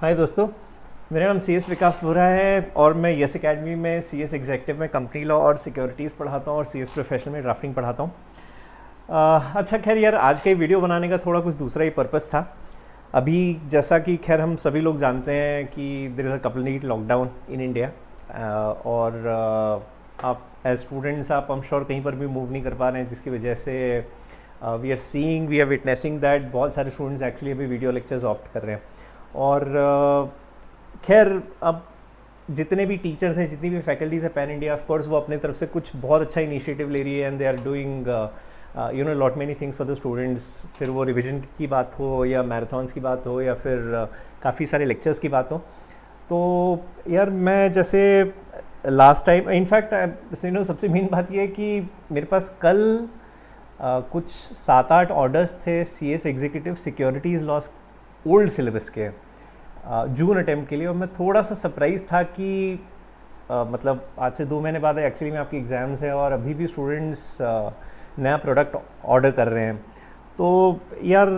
हाय दोस्तों, मेरा नाम सी एस विकास बोरा है और मैं यस एकेडमी में सी एस एग्जेक्टिव में कंपनी लॉ और सिक्योरिटीज़ पढ़ाता हूँ और सी एस प्रोफेशनल में ड्राफ्टिंग पढ़ाता हूँ। अच्छा खैर यार, आज का ये वीडियो बनाने का थोड़ा कुछ दूसरा ही पर्पस था। अभी जैसा कि खैर हम सभी लोग जानते हैं कि there is a complete lockdown in India और आप एज स्टूडेंट्स आप हम श्योर कहीं पर भी मूव नहीं कर पा रहे हैं, जिसकी वजह से वी आर विटनेसिंग दैट बहुत सारे स्टूडेंट्स एक्चुअली अभी वीडियो लेक्चर्स ऑप्ट कर रहे हैं। और खैर अब जितने भी टीचर्स हैं, जितनी भी फैकल्टीज़ हैं पैन इंडिया, ऑफ कोर्स वो अपने तरफ से कुछ बहुत अच्छा इनिशिएटिव ले रही है and they are doing lot many things for the students. फिर वो रिविजन की बात हो या मैराथन्स की बात हो या फिर काफ़ी सारे लेक्चर्स की बात हो। तो यार मैं जैसे लास्ट टाइम इनफैक्ट सबसे मेन बात ये है कि मेरे पास कल कुछ 7-8 ऑर्डर्स थे C S executive securities laws old syllabus के जून अटैम्प्ट के लिए। और मैं थोड़ा सा सरप्राइज़ था कि मतलब आज से 2 महीने बाद एक्चुअली में आपकी एग्ज़ाम्स है और अभी भी स्टूडेंट्स नया प्रोडक्ट ऑर्डर कर रहे हैं। तो यार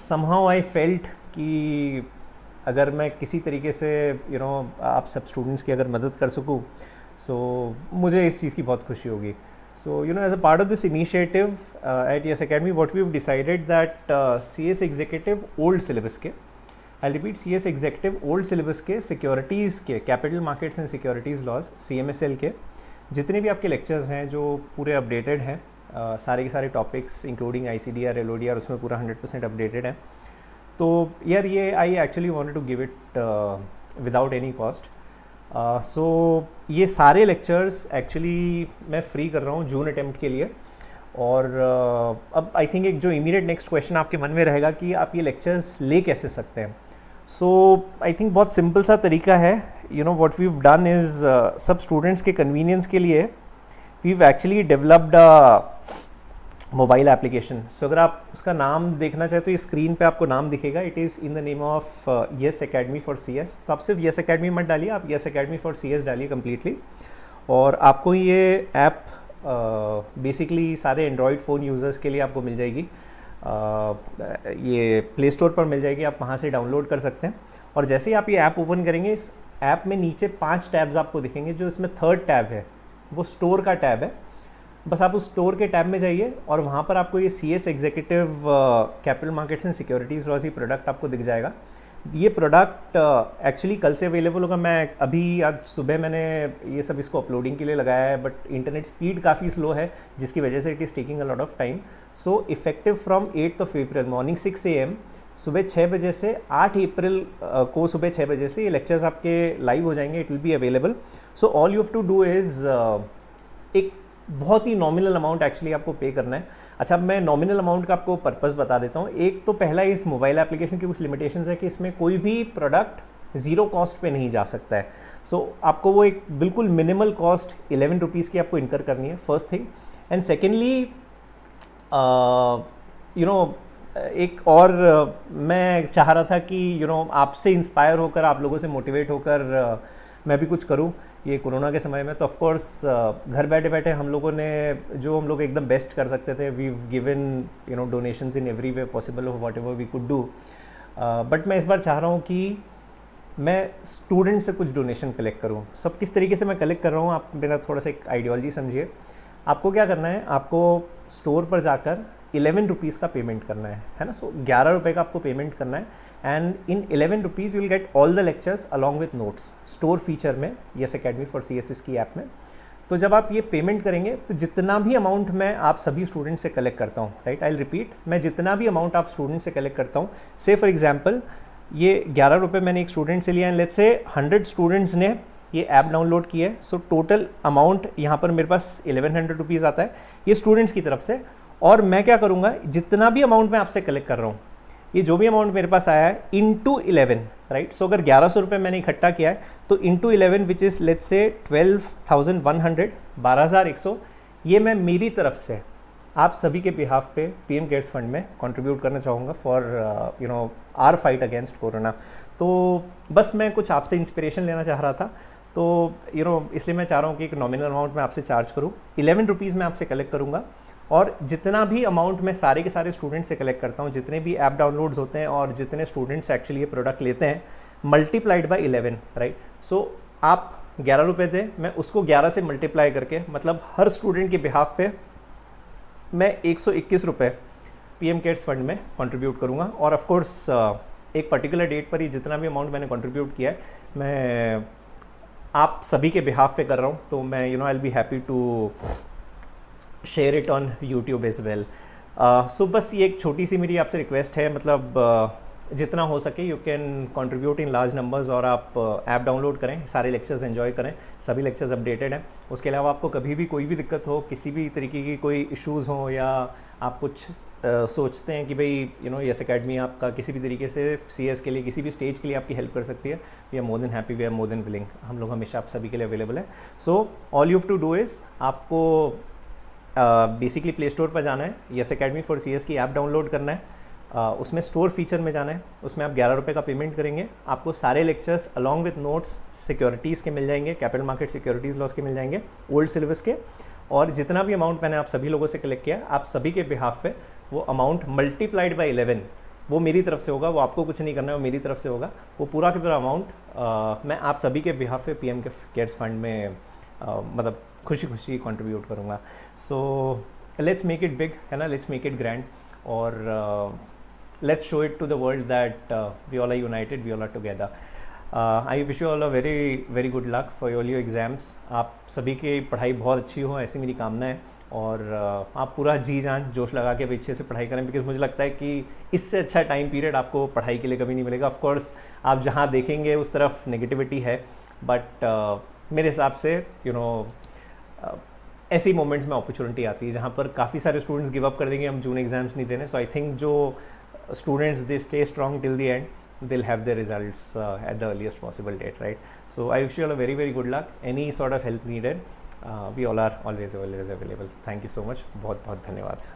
समहाउ आई फेल्ट कि अगर मैं किसी तरीके से आप सब स्टूडेंट्स की अगर मदद कर सकूँ सो मुझे इस चीज़ की बहुत खुशी होगी। So, as a part of this initiative at Yes Academy, what we've decided that CS Executive old syllabus के, I'll repeat, CS Executive old syllabus के securities के capital markets and securities laws CMSL के जितने भी आपके lectures हैं जो पूरे updated हैं, सारे के सारे topics including ICDR, LODR उसमें पूरा 100% updated है। तो यार ये I actually wanted to give it without any cost। सो ये सारे लेक्चर्स एक्चुअली मैं फ्री कर रहा हूँ जून अटैम्प्ट के लिए। और अब आई थिंक एक जो इमीडिएट नेक्स्ट क्वेश्चन आपके मन में रहेगा कि आप ये लेक्चर्स ले कैसे सकते हैं। सो आई थिंक बहुत सिंपल सा तरीका है। व्हाट वी डन इज़ सब स्टूडेंट्स के कन्वीनियंस के लिए we've actually developed mobile application. So अगर आप उसका नाम देखना चाहें तो ये स्क्रीन पे आपको नाम दिखेगा। It is in the name of Yes Academy for C S. तो आप सिर्फ यस एकेडमी मत डालिए, आप Yes Academy for C S डालिए कम्प्लीटली। और आपको ये ऐप बेसिकली सारे एंड्रॉयड फ़ोन यूज़र्स के लिए आपको मिल जाएगी। ये प्ले स्टोर पर मिल जाएगी, आप वहाँ से डाउनलोड कर सकते हैं। और जैसे ही आप ये ऐप ओपन करेंगे, इस ऐप में नीचे 5 टैब्स आपको दिखेंगे। जो इसमें 3rd टैब है वो स्टोर का टैब है। बस आप उस स्टोर के टैब में जाइए और वहाँ पर आपको ये C S executive capital markets and securities laws product आपको दिख जाएगा। ये प्रोडक्ट एक्चुअली कल से अवेलेबल होगा। मैं अभी आज सुबह मैंने ये सब इसको अपलोडिंग के लिए लगाया है, बट इंटरनेट स्पीड काफ़ी स्लो है जिसकी वजह से it is taking a lot of time. So effective from 8th of April morning 6 AM सुबह 6 बजे से 8 अप्रैल को सुबह 6 बजे से ये लेक्चर्स आपके लाइव हो जाएंगे। It will be available. So all you have to do is एक बहुत ही नॉमिनल अमाउंट एक्चुअली आपको पे करना है। अच्छा, अब मैं नॉमिनल अमाउंट का आपको पर्पस बता देता हूँ। एक तो पहला, इस मोबाइल एप्लीकेशन की कुछ लिमिटेशंस है कि इसमें कोई भी प्रोडक्ट ज़ीरो कॉस्ट पे नहीं जा सकता है। सो आपको वो एक बिल्कुल मिनिमल कॉस्ट 11 रुपीज़ की आपको इनकर करनी है, फर्स्ट थिंग। एंड सेकेंडली एक और मैं चाह रहा था कि आपसे इंस्पायर होकर, आप लोगों से मोटिवेट होकर मैं भी कुछ करूं ये कोरोना के समय में। तो ऑफ कोर्स घर बैठे बैठे हम लोग एकदम बेस्ट कर सकते थे। We given donations in every way possible of whatever we could do. But मैं इस बार चाह रहा हूँ कि मैं स्टूडेंट से कुछ डोनेशन कलेक्ट करूँ। सब किस तरीके से मैं कलेक्ट कर रहा हूँ, आप मेरा थोड़ा सा एक आइडियोलॉजी समझिए। आपको क्या करना है, आपको स्टोर पर जाकर 11 रुपीज़ का पेमेंट करना है ना। सो 11 रुपये का आपको पेमेंट करना है and in 11 rupees you will get all the lectures along with notes store feature में, Yes Academy for C S S की ऐप में। तो जब आप ये पेमेंट करेंगे तो जितना भी अमाउंट मैं आप सभी स्टूडेंट से कलेक्ट करता हूँ, राइट, आई विल रिपीट, मैं जितना भी अमाउंट आप स्टूडेंट से कलेक्ट करता हूँ, से फॉर एग्जाम्पल ये 11 रुपये मैंने एक स्टूडेंट से लिया एंड लेट्स से 100 स्टूडेंट्स ने ये ऐप डाउनलोड की है। सो टोटल अमाउंट यहाँ पर मेरे पास 1100 रुपीज़ आता है, ये स्टूडेंट्स की तरफ से। और मैं क्या करूँगा, जितना भी अमाउंट मैं आपसे कलेक्ट कर रहा हूँ, ये जो भी अमाउंट मेरे पास आया है इंटू 11, राइट। सो अगर 1100 रुपये मैंने इकट्ठा किया है तो into 11 which is let's say 12,100, 12,100, ये मैं मेरी तरफ से आप सभी के बिहाफ पे पीएम केयर्स फंड में कंट्रीब्यूट करना चाहूँगा for our fight against corona. तो बस मैं कुछ आपसे इंस्पिरेशन लेना चाह रहा था। तो इसलिए मैं चाह रहा हूँ कि एक नॉमिनल अमाउंट मैं आपसे चार्ज करूँ। 11 रुपीज़ मैं आपसे कलेक्ट करूँगा और जितना भी अमाउंट मैं सारे के सारे स्टूडेंट से कलेक्ट करता हूँ, जितने भी ऐप डाउनलोड्स होते हैं और जितने स्टूडेंट्स एक्चुअली ये प्रोडक्ट लेते हैं, मल्टीप्लाइड बाय 11, राइट। सो आप 11 रुपये दें, मैं उसको 11 से मल्टीप्लाई करके, मतलब हर स्टूडेंट के बिहाफ पे मैं 121 रुपये PM केयर्स फंड में कंट्रीब्यूट करूँगा। और ऑफ कोर्स एक पर्टिकुलर डेट पर ही जितना भी अमाउंट मैंने कंट्रीब्यूट किया है, मैं आप सभी के बिहाफ पे कर रहा हूँ, तो मैं I will be happy to share it on YouTube as well. So बस ये एक छोटी सी मेरी आपसे रिक्वेस्ट है, मतलब जितना हो सके you can contribute in large numbers, और आप ऐप डाउनलोड करें, सारे लेक्चर्स एंजॉय करें, सभी लेक्चर्स अपडेटेड हैं। उसके अलावा आपको कभी भी कोई भी दिक्कत हो, किसी भी तरीके की कोई इश्यूज़ हो, या आप कुछ सोचते हैं कि भाई यस अकेडमी आपका किसी भी तरीके से CS के लिए, किसी भी स्टेज के लिए आपकी हेल्प कर सकती है, we are more than happy, we are more than willing. हम लोग हमेशा आप सभी के लिए अवेलेबल हैं। So all you have to do is, आपको बेसिकली प्ले स्टोर पर जाना है, यस अकेडमी फॉर CS की ऐप डाउनलोड करना है, उसमें स्टोर फीचर में जाना है, उसमें आप 11 रुपये का पेमेंट करेंगे, आपको सारे lectures along with notes securities के मिल जाएंगे, कैपिटल मार्केट सिक्योरिटीज़ लॉस के मिल जाएंगे, ओल्ड सिलेबस के, और जितना भी अमाउंट मैंने आप सभी लोगों से कलेक्ट किया, आप सभी के बिहाफ पे वो अमाउंट मल्टीप्लाइड बाय 11 वो मेरी तरफ से होगा, वो आपको कुछ नहीं करना है, वो मेरी तरफ से होगा। वो पूरा का पूरा अमाउंट मैं आप सभी के बिहाफ पे PM केयर्स फंड में मतलब खुशी खुशी कंट्रीब्यूट करूँगा। So let's make it big, है ना, लेट्स मेक इट ग्रैंड, और let's show it to the world that we all are united, we all are together. I wish you all a very very good luck for all your exams. आप सभी की पढ़ाई बहुत अच्छी हो, ऐसी मेरी कामना है, और आप पूरा जी जान जोश लगा के अच्छे से पढ़ाई करें, बिकॉज मुझे लगता है कि इससे अच्छा टाइम पीरियड आपको पढ़ाई के लिए कभी नहीं मिलेगा। ऑफ कोर्स आप जहाँ देखेंगे उस तरफ नेगेटिविटी है, बट मेरे हिसाब से ऐसे मोमेंट्स में अपॉर्चुनिटी आती है जहाँ पर काफ़ी सारे स्टूडेंट्स गिव अप कर देंगे, हम जून एग्जाम्स नहीं देने। सो आई थिंक जो students they stay strong till the end, they'll have their results at the earliest possible date, right? So I wish you all a very very good luck. Any sort of help needed, we all are always available. Thank you so much. बहुत बहुत धन्यवाद।